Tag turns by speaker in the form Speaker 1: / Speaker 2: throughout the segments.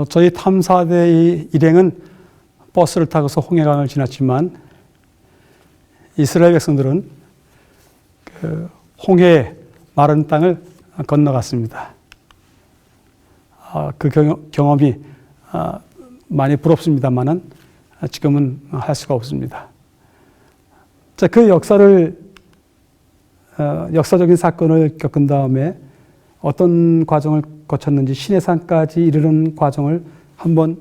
Speaker 1: 저희 탐사대의 일행은 버스를 타고서 홍해강을 지났지만 이스라엘 백성들은 그 홍해의 마른 땅을 건너갔습니다. 그 경험이 많이 부럽습니다만은 지금은 할 수가 없습니다. 자, 그 역사적인 사건을 겪은 다음에 어떤 과정을 거쳤는지 시내산까지 이르는 과정을 한번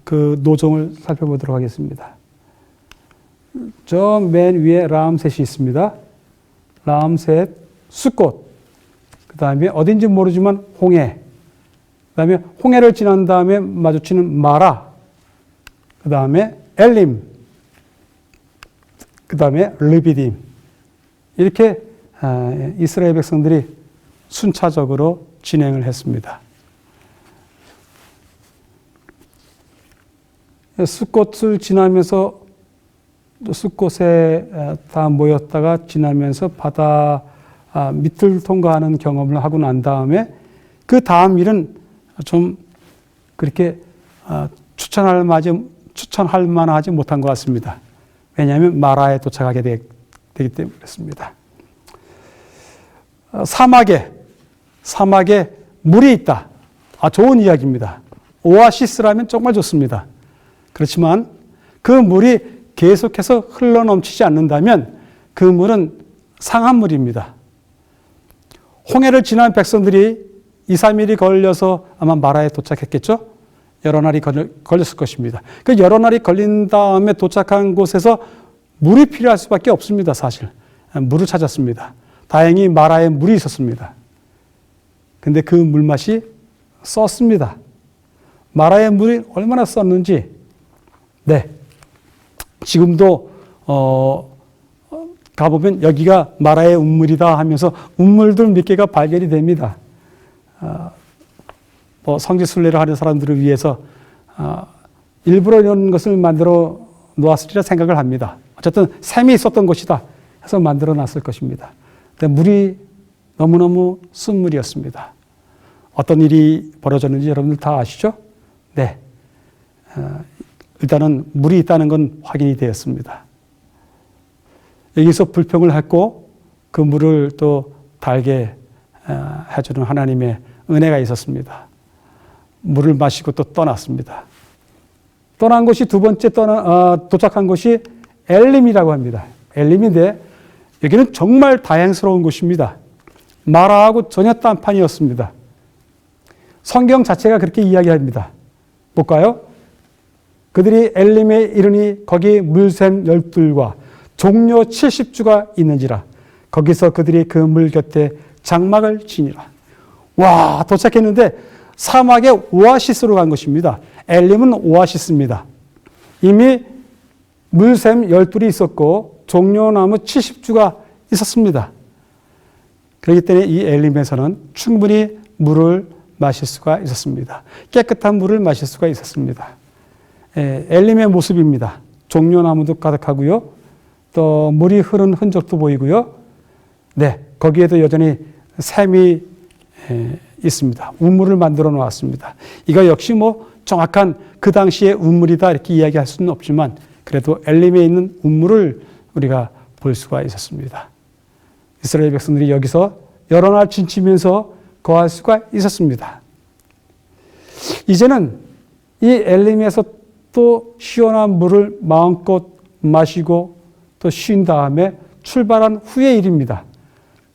Speaker 1: 그 노정을 살펴보도록 하겠습니다. 저 맨 위에 람셋이 있습니다. 람셋, 숫꽃, 그 다음에 어딘지 모르지만 홍해, 그 다음에 홍해를 지난 다음에 마주치는 마라, 그 다음에 엘림, 그 다음에 르비딤. 이렇게 이스라엘 백성들이 순차적으로 진행을 했습니다. 숫꽃을 지나면서 숫꽃에 다 모였다가 지나면서 바다 밑을 통과하는 경험을 하고 난 다음에 그 다음 일은 좀 그렇게 추천할 만하지 못한 것 같습니다. 왜냐하면 마라에 도착하게 되기 때문에 그렇습니다. 사막에 물이 있다. 좋은 이야기입니다. 오아시스라면 정말 좋습니다. 그렇지만 그 물이 계속해서 흘러넘치지 않는다면 그 물은 상한 물입니다. 홍해를 지난 백성들이 2, 3일이 걸려서 아마 마라에 도착했겠죠? 여러 날이 걸렸을 것입니다. 그 여러 날이 걸린 다음에 도착한 곳에서 물이 필요할 수밖에 없습니다, 사실. 물을 찾았습니다. 다행히 마라에 물이 있었습니다. 근데 그 물맛이 썼습니다. 마라의 물이 얼마나 썼는지, 네. 지금도, 가보면 여기가 마라의 운물이다 하면서 운물들 몇 개가 발견이 됩니다. 성지순례를 하는 사람들을 위해서, 일부러 이런 것을 만들어 놓았으리라 생각을 합니다. 어쨌든 샘이 있었던 곳이다 해서 만들어 놨을 것입니다. 근데 물이 너무너무 쓴 물이었습니다. 어떤 일이 벌어졌는지 여러분들 다 아시죠? 네. 일단은 물이 있다는 건 확인이 되었습니다. 여기서 불평을 했고 그 물을 또 달게 해주는 하나님의 은혜가 있었습니다. 물을 마시고 또 떠났습니다. 떠난 곳이 두 번째 도착한 곳이 엘림이라고 합니다. 엘림인데 여기는 정말 다행스러운 곳입니다. 마라하고 전혀 딴판이었습니다. 성경 자체가 그렇게 이야기합니다. 볼까요? 그들이 엘림에 이르니 거기 물샘 12과 종려 70주가 있는지라 거기서 그들이 그 물 곁에 장막을 지니라. 와, 도착했는데 사막의 오아시스로 간 것입니다. 엘림은 오아시스입니다. 이미 물샘 12이 있었고 종려나무 70주가 있었습니다. 그렇기 때문에 이 엘림에서는 충분히 물을 마실 수가 있었습니다. 깨끗한 물을 마실 수가 있었습니다. 엘림의 모습입니다. 종려나무도 가득하고요. 또 물이 흐른 흔적도 보이고요. 네, 거기에도 여전히 샘이 있습니다. 운물을 만들어 놓았습니다. 이거 역시 정확한 그 당시의 운물이다 이렇게 이야기할 수는 없지만 그래도 엘림에 있는 운물을 우리가 볼 수가 있었습니다. 이스라엘 백성들이 여기서 여러 날 지치면서 거할 수가 있었습니다. 이제는 이 엘림에서 또 시원한 물을 마음껏 마시고 또 쉰 다음에 출발한 후의 일입니다.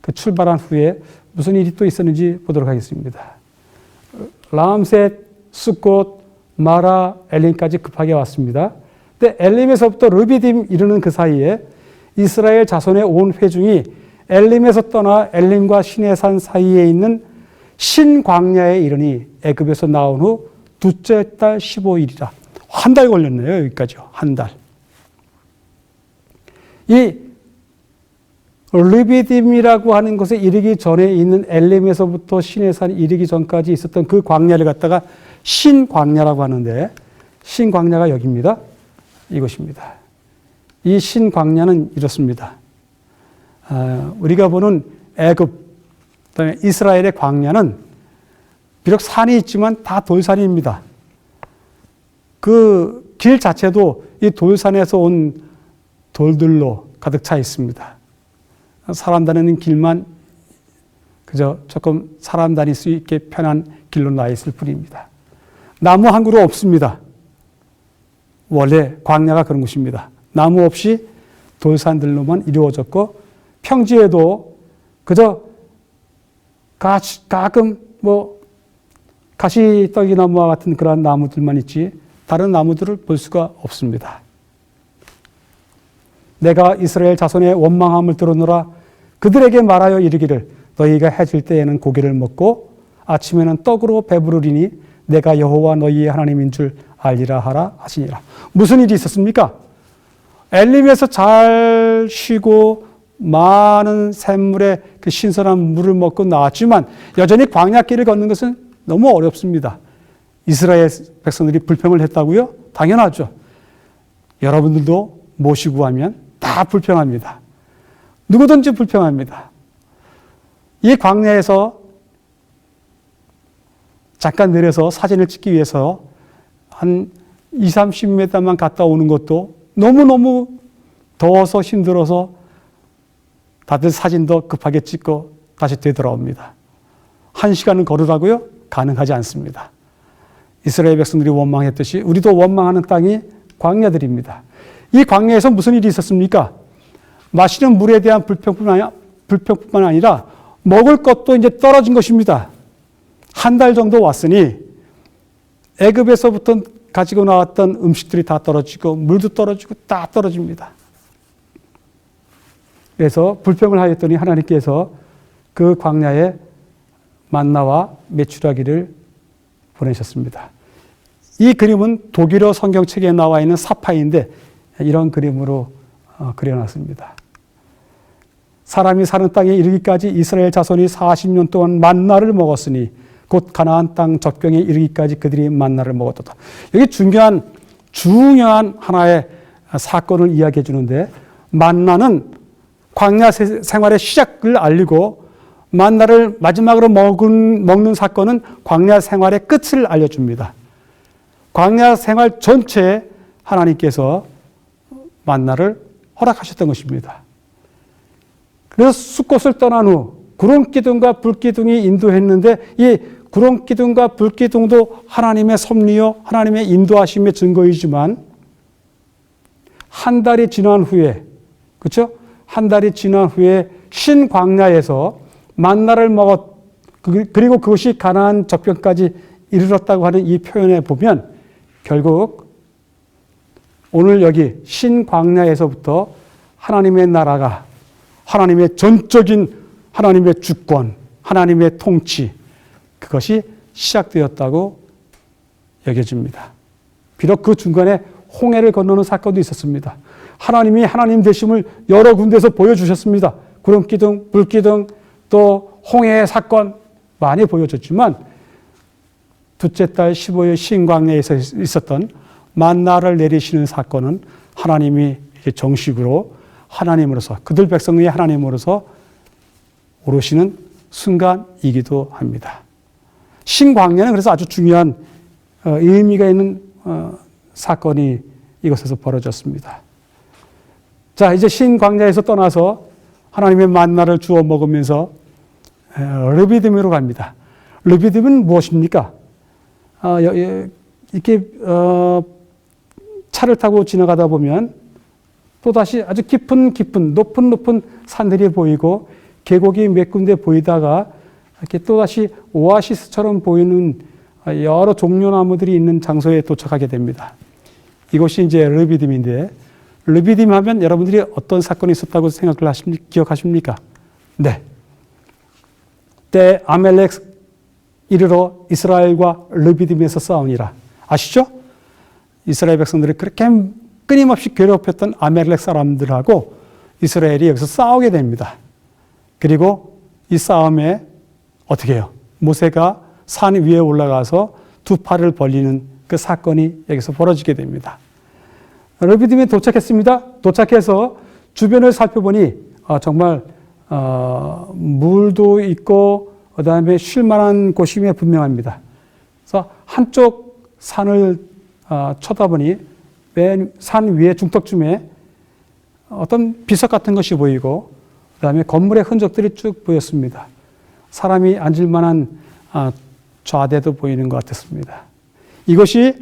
Speaker 1: 그 출발한 후에 무슨 일이 또 있었는지 보도록 하겠습니다. 람셋, 숫꽃, 마라, 엘림까지 급하게 왔습니다. 근데 엘림에서부터 르비딤 이르는 그 사이에 이스라엘 자손의 온 회중이 엘림에서 떠나 엘림과 시내산 사이에 있는 신광야에 이르니 애굽에서 나온 후 둘째 달 15일이라. 한 달 걸렸네요. 여기까지요. 한 달. 이 르비딤이라고 하는 곳에 이르기 전에 있는 엘림에서부터 시내산에 이르기 전까지 있었던 그 광야를 갖다가 신광야라고 하는데 신광야가 여기입니다. 이것입니다. 이 신광야는 이렇습니다. 우리가 보는 애굽, 그다음에 이스라엘의 광야는 비록 산이 있지만 다 돌산입니다. 그 길 자체도 이 돌산에서 온 돌들로 가득 차 있습니다. 사람 다니는 길만 그저 조금 사람 다닐 수 있게 편한 길로 나 있을 뿐입니다. 나무 한 그루 없습니다. 원래 광야가 그런 곳입니다. 나무 없이 돌산들로만 이루어졌고 평지에도 그저 가끔 가시떨기 나무와 같은 그런 나무들만 있지 다른 나무들을 볼 수가 없습니다. 내가 이스라엘 자손의 원망함을 들으노라. 그들에게 말하여 이르기를 너희가 해질 때에는 고기를 먹고 아침에는 떡으로 배부르리니 내가 여호와 너희의 하나님인 줄 알리라 하라 하시니라. 무슨 일이 있었습니까? 엘림에서 잘 쉬고 많은 샘물에 그 신선한 물을 먹고 나왔지만 여전히 광야길을 걷는 것은 너무 어렵습니다. 이스라엘 백성들이 불평을 했다고요? 당연하죠. 여러분들도 모시고 하면 다 불평합니다. 누구든지 불평합니다. 이 광야에서 잠깐 내려서 사진을 찍기 위해서 한 20-30m만 갔다 오는 것도 너무너무 더워서 힘들어서 다들 사진도 급하게 찍고 다시 되돌아옵니다. 1시간을 걸으라고요? 가능하지 않습니다. 이스라엘 백성들이 원망했듯이 우리도 원망하는 땅이 광야들입니다. 이 광야에서 무슨 일이 있었습니까? 마시는 물에 대한 불평뿐만 아니라 먹을 것도 이제 떨어진 것입니다. 한 달 정도 왔으니 애굽에서부터 가지고 나왔던 음식들이 다 떨어지고 물도 떨어지고 다 떨어집니다. 그래서 불평을 하였더니 하나님께서 그 광야에 만나와 메추라기를 보내셨습니다. 이 그림은 독일어 성경책에 나와 있는 사파인데 이런 그림으로 그려놨습니다. 사람이 사는 땅에 이르기까지 이스라엘 자손이 40년 동안 만나를 먹었으니 곧 가나안 땅 적경에 이르기까지 그들이 만나를 먹었다. 여기 중요한 하나의 사건을 이야기해 주는데 만나는 광야 생활의 시작을 알리고 만나를 마지막으로 먹는 사건은 광야 생활의 끝을 알려줍니다. 광야 생활 전체에 하나님께서 만나를 허락하셨던 것입니다. 그래서 숫곳을 떠난 후 구름기둥과 불기둥이 인도했는데 이 구름기둥과 불기둥도 하나님의 섭리요 하나님의 인도하심의 증거이지만 한 달이 지난 후에 그렇죠? 한 달이 지난 후에 신광야에서 만나를 그리고 그것이 가나안 적경까지 이르렀다고 하는 이 표현에 보면 결국 오늘 여기 신광야에서부터 하나님의 나라가 하나님의 전적인 하나님의 주권, 하나님의 통치 그것이 시작되었다고 여겨집니다. 비록 그 중간에 홍해를 건너는 사건도 있었습니다. 하나님이 하나님 되심을 여러 군데서 보여주셨습니다. 구름기둥, 불기둥, 또 홍해의 사건 많이 보여줬지만 둘째 달 15일 신광야에서 있었던 만나를 내리시는 사건은 하나님이 정식으로 하나님으로서 그들 백성의 하나님으로서 오르시는 순간이기도 합니다. 신광야는 그래서 아주 중요한 의미가 있는 사건이 이곳에서 벌어졌습니다. 자, 이제 신광야에서 떠나서 하나님의 만나를 주워 먹으면서 르비딤으로 갑니다. 르비딤은 무엇입니까? 이렇게 차를 타고 지나가다 보면 또다시 아주 깊은 높은 산들이 보이고 계곡이 몇 군데 보이다가 이렇게 또다시 오아시스처럼 보이는 여러 종려나무들이 있는 장소에 도착하게 됩니다. 이곳이 이제 르비딤인데 르비딤 하면 여러분들이 어떤 사건이 있었다고 기억하십니까? 네. 때 아멜렉 이르러 이스라엘과 르비딤에서 싸우니라. 아시죠? 이스라엘 백성들이 그렇게 끊임없이 괴롭혔던 아멜렉 사람들하고 이스라엘이 여기서 싸우게 됩니다. 그리고 이 싸움에 어떻게 해요? 모세가 산 위에 올라가서 두 팔을 벌리는 그 사건이 여기서 벌어지게 됩니다. 르비딤에 도착했습니다. 도착해서 주변을 살펴보니 정말 물도 있고 그다음에 쉴 만한 곳임에 분명합니다. 그래서 한쪽 산을 쳐다보니 맨 산 위에 중턱쯤에 어떤 비석 같은 것이 보이고 그다음에 건물의 흔적들이 쭉 보였습니다. 사람이 앉을 만한 좌대도 보이는 것 같았습니다. 이것이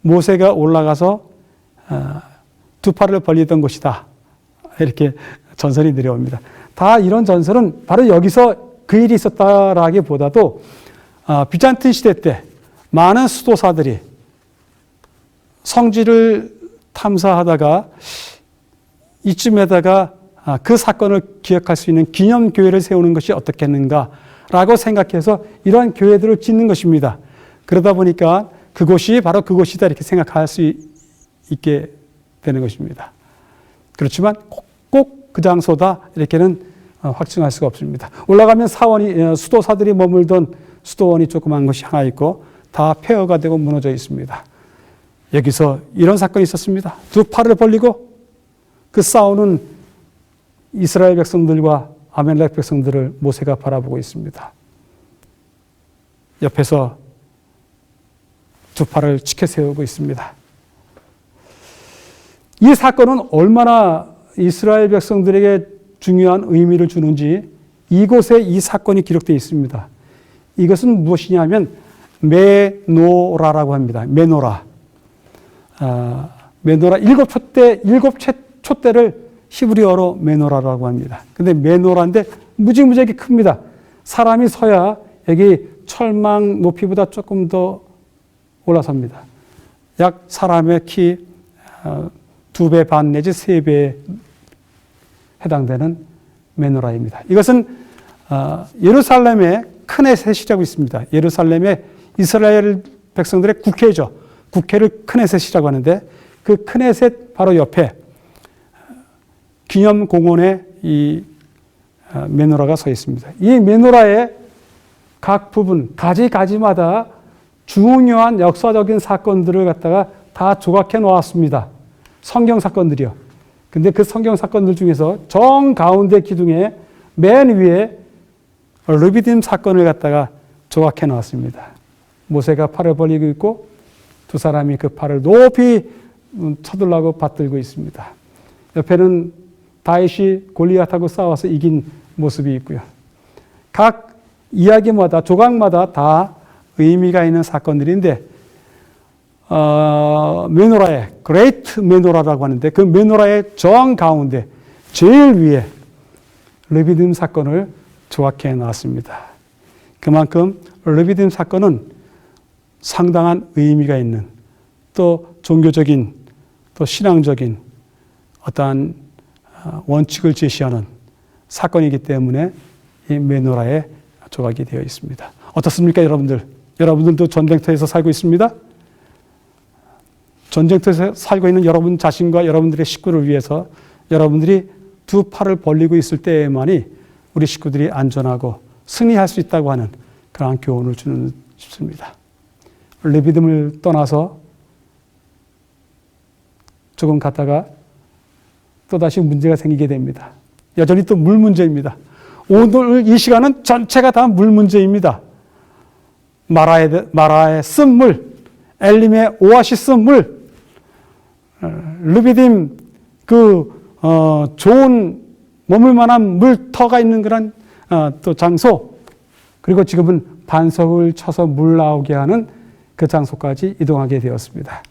Speaker 1: 모세가 올라가서 두 팔을 벌리던 곳이다. 이렇게 전설이 내려옵니다. 다 이런 전설은 바로 여기서 그 일이 있었다라기보다도 비잔틴 시대 때 많은 수도사들이 성지를 탐사하다가 이쯤에다가 그 사건을 기억할 수 있는 기념교회를 세우는 것이 어떻겠는가라고 생각해서 이러한 교회들을 짓는 것입니다. 그러다 보니까 그곳이 바로 그곳이다 이렇게 생각할 수 있게 되는 것입니다. 그렇지만 꼭 그 장소다 이렇게는 확증할 수가 없습니다. 올라가면 수도사들이 머물던 수도원이 조그만 것이 하나 있고 다 폐허가 되고 무너져 있습니다. 여기서 이런 사건이 있었습니다. 두 팔을 벌리고 그 싸우는 이스라엘 백성들과 아말렉 백성들을 모세가 바라보고 있습니다. 옆에서 두 팔을 치켜 세우고 있습니다. 이 사건은 얼마나 이스라엘 백성들에게 중요한 의미를 주는지 이곳에 이 사건이 기록되어 있습니다. 이것은 무엇이냐면 메노라라고 합니다. 메노라. 메노라 일곱 촛대를 히브리어로 메노라라고 합니다. 근데 메노라인데 무지무지하게 큽니다. 사람이 서야 여기 철망 높이보다 조금 더 올라섭니다. 약 사람의 키 2배 반 내지 3배에 해당되는 메노라입니다. 이것은 예루살렘의 크네셋이라고 있습니다. 예루살렘의 이스라엘 백성들의 국회죠. 국회를 크네셋이라고 하는데 그 크네셋 바로 옆에 기념공원에 이 메노라가 서 있습니다. 이 메노라의 각 부분, 가지가지마다 중요한 역사적인 사건들을 갖다가 다 조각해 놓았습니다. 성경 사건들이요. 근데 그 성경 사건들 중에서 정 가운데 기둥에 맨 위에 르비딤 사건을 갖다가 조각해 놓았습니다. 모세가 팔을 벌리고 있고 두 사람이 그 팔을 높이 쳐들라고 받들고 있습니다. 옆에는 다윗이 골리앗하고 싸워서 이긴 모습이 있고요. 각 이야기마다 조각마다 다 의미가 있는 사건들인데 메노라의 그레이트 메노라라고 하는데 그 메노라의 정 가운데 제일 위에 르비딤 사건을 조각해 놨습니다. 그만큼 르비딤 사건은 상당한 의미가 있는 또 종교적인 또 신앙적인 어떠한 원칙을 제시하는 사건이기 때문에 이 메노라에 조각이 되어 있습니다. 어떻습니까, 여러분들? 여러분들도 전쟁터에서 살고 있습니다. 전쟁터에서 살고 있는 여러분 자신과 여러분들의 식구를 위해서 여러분들이 두 팔을 벌리고 있을 때에만이 우리 식구들이 안전하고 승리할 수 있다고 하는 그러한 교훈을 주는 싶습니다. 르비딤을 떠나서 조금 갔다가 또다시 문제가 생기게 됩니다. 여전히 또 물 문제입니다. 오늘 이 시간은 전체가 다 물 문제입니다. 마라의 쓴물, 엘림의 오아시스 물, 르비딤 좋은 머물 만한 물터가 있는 그런 또 장소, 그리고 지금은 반석을 쳐서 물 나오게 하는 그 장소까지 이동하게 되었습니다.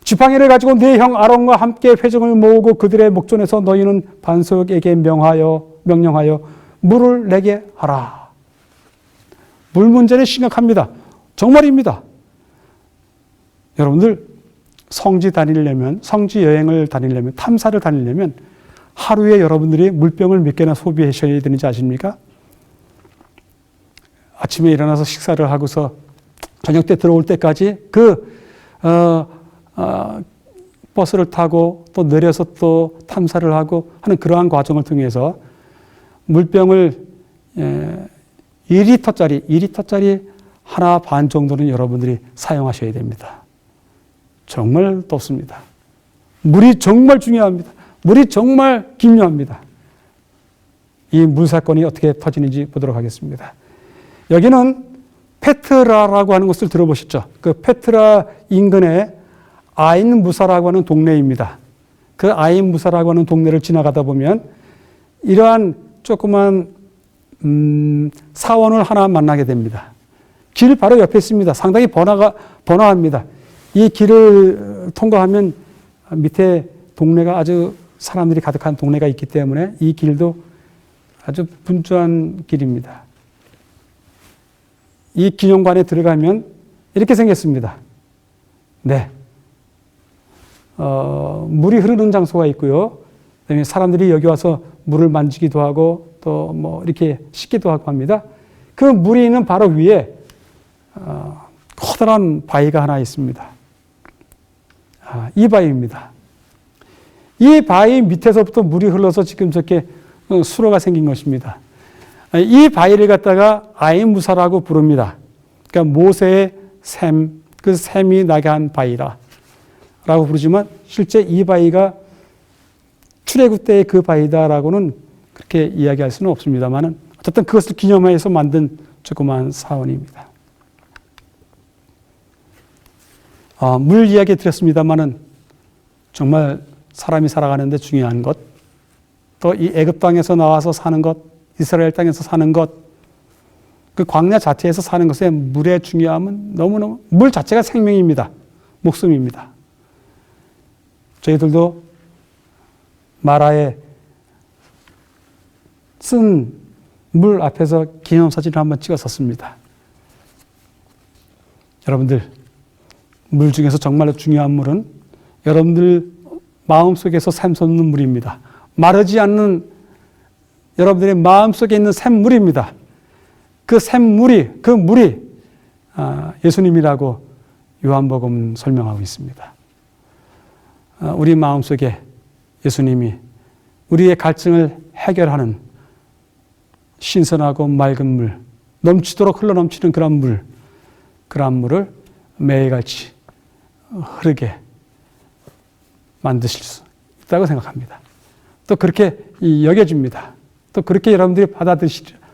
Speaker 1: 지팡이를 가지고 네 형 아론과 함께 회중을 모으고 그들의 목전에서 너희는 반석에게 명령하여 물을 내게 하라. 물 문제는 심각합니다. 정말입니다. 여러분들 성지 여행을 다니려면, 탐사를 다니려면 하루에 여러분들이 물병을 몇 개나 소비하셔야 되는지 아십니까? 아침에 일어나서 식사를 하고서 저녁 때 들어올 때까지 버스를 타고 또 내려서 또 탐사를 하고 하는 그러한 과정을 통해서 물병을 2리터짜리 하나 반 정도는 여러분들이 사용하셔야 됩니다. 정말 덥습니다. 물이 정말 중요합니다. 물이 정말 중요합니다. 이 물 사건이 어떻게 터지는지 보도록 하겠습니다. 여기는 페트라라고 하는 곳을 들어보셨죠? 그 페트라 인근에 아인 무사라고 하는 동네입니다. 그 아인 무사라고 하는 동네를 지나가다 보면 이러한 조그만 사원을 하나 만나게 됩니다. 길 바로 옆에 있습니다. 상당히 번화합니다. 이 길을 통과하면 밑에 동네가 아주 사람들이 가득한 동네가 있기 때문에 이 길도 아주 분주한 길입니다. 이 기념관에 들어가면 이렇게 생겼습니다. 네. 물이 흐르는 장소가 있고요. 그다음에 사람들이 여기 와서 물을 만지기도 하고 또 뭐 이렇게 씻기도 하고 합니다. 그 물이 있는 바로 위에 커다란 바위가 하나 있습니다. 이 바위입니다. 이 바위 밑에서부터 물이 흘러서 지금 저렇게 수로가 생긴 것입니다. 이 바위를 갖다가 아인무사라고 부릅니다. 그러니까 모세의 샘, 그 샘이 나게 한 바위라 라고 부르지만 실제 이 바위가 출애굽 때의 그 바위다라고는 그렇게 이야기할 수는 없습니다만 어쨌든 그것을 기념해서 만든 조그마한 사원입니다. 물 이야기 드렸습니다만 정말 사람이 살아가는데 중요한 것, 또 이 애굽 땅에서 나와서 사는 것, 이스라엘 땅에서 사는 것, 그 광야 자체에서 사는 것의 물의 중요함은 너무너무 물 자체가 생명입니다. 목숨입니다. 저희들도 마라에 쓴 물 앞에서 기념사진을 한번 찍었었습니다. 여러분들, 물 중에서 정말로 중요한 물은 여러분들 마음속에서 샘솟는 물입니다. 마르지 않는 여러분들의 마음속에 있는 샘물입니다. 그 샘물이, 그 물이 예수님이라고 요한복음은 설명하고 있습니다. 우리 마음속에 예수님이 우리의 갈증을 해결하는 신선하고 맑은 물, 넘치도록 흘러넘치는 그런 물을 매일같이 흐르게 만드실 수 있다고 생각합니다. 또 그렇게 여겨집니다. 또 그렇게 여러분들이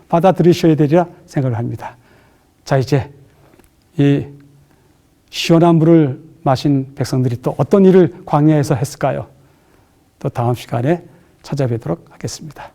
Speaker 1: 받아들이셔야 되리라 생각을 합니다. 자, 이제 이 시원한 물을 마신 백성들이 또 어떤 일을 광야에서 했을까요? 또 다음 시간에 찾아뵙도록 하겠습니다.